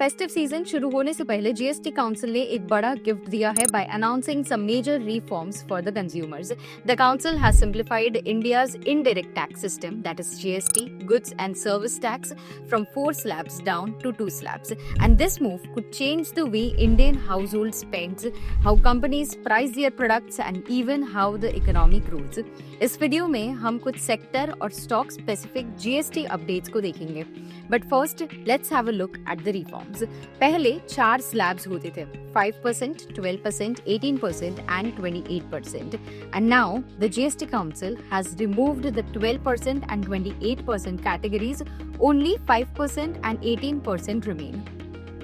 Festive season शुरू होने से पहले जीएसटी काउंसिल ने एक बड़ा गिफ्ट दिया है by announcing some major reforms for the consumers. The council has simplified India's indirect tax system, that is GST, goods and service tax, from 4 slabs down to 2 slabs. And this move could change the way Indian households spends, how companies price their products and even how the economy grows. इस video में हम कुछ sector और stock specific GST updates को देखेंगे. But first let's have a look at the reforms. पहले 4 slabs होते थे, 5%, 12%, 18% and 28%. And now the GST Council has removed the 12% and 28% categories. Only 5% and 18% remain.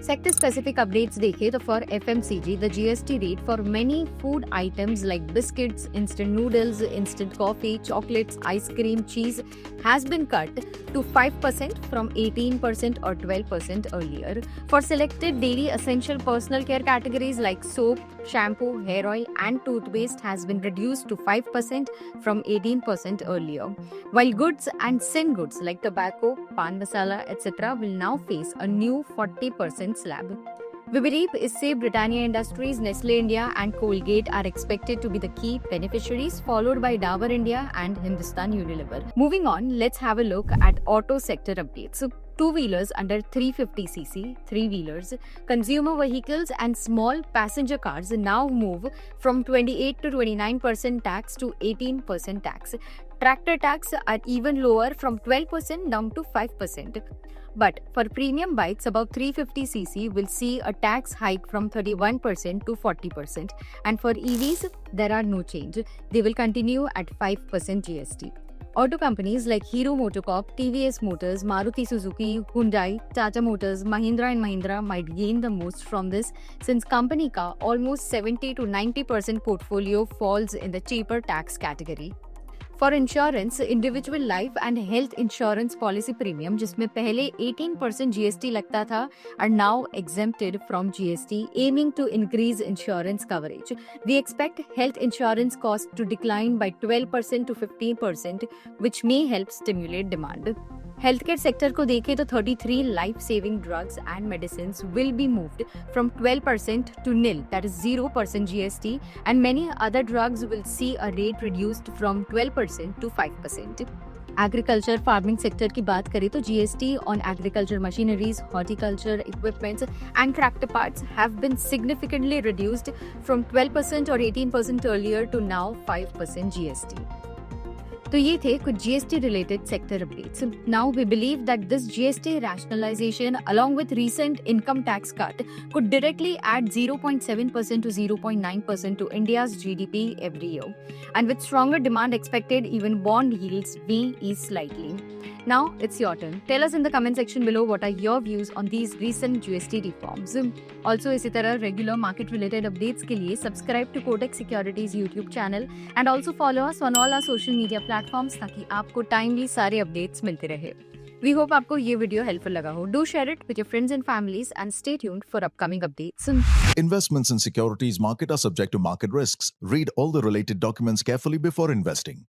Sector specific updates देखें तो for FMCG, the GST rate for many food items like biscuits, instant noodles, instant coffee, chocolates, ice cream, cheese has been cut to 5% from 18% or 12% earlier. For selected daily essential personal care categories like soap, shampoo, hair oil and toothpaste has been reduced to 5% from 18% earlier. While goods and sin goods like tobacco, pan masala, etc. will now face a new 40% slab. We believe इससे Britannia Industries, Nestle India and Colgate are expected to be the key beneficiaries, followed by Dabur India and Hindustan Unilever. Moving on, let's have a look at auto sector updates. Two-wheelers under 350cc, three-wheelers, consumer vehicles and small passenger cars now move from 28 to 29% tax to 18% tax. Tractor tax are even lower from 12% down to 5%. But for premium bikes above 350cc will see a tax hike from 31% to 40%. And for EVs, there are no change. They will continue at 5% GST. Auto companies like Hero MotoCorp, TVS Motors, Maruti Suzuki, Hyundai, Tata Motors, Mahindra & Mahindra might gain the most from this, since company ka almost 70 to 90% portfolio falls in the cheaper tax category. For insurance, individual life and health insurance policy premium, जिसमें पहले 18% GST लगता था, are now exempted from GST, aiming to increase insurance coverage. We expect health insurance costs to decline by 12% to 15%, which may help stimulate demand. Healthcare sector को देखें तो 33 life-saving drugs and medicines will be moved from 12% to nil, that is 0% GST, and many other drugs will see a rate reduced from 12% to 5%. Agriculture farming sector की बात करें तो GST on agriculture machineries, horticulture equipments and tractor parts have been significantly reduced from 12% और 18% earlier to now 5% GST. तो ये थे कुछ GST related sector updates. Now we believe that this GST rationalization along with recent income tax cut could directly add 0.7% to 0.9% to India's GDP every year. And with stronger demand expected, even bond yields may ease slightly. Now it's your turn. Tell us in the comment section below what are your views on these recent GST reforms. Also इसी तरह regular market related updates के लिए subscribe to Kotak Securities YouTube channel and also follow us on all our social media platforms ताकि आपको timely सारे updates मिलते रहे. We hope आपको ये वीडियो helpful लगा हो. Do share it with your friends and families and stay tuned for upcoming updates. Investments in securities market are subject to market risks. Read all the related documents carefully before investing.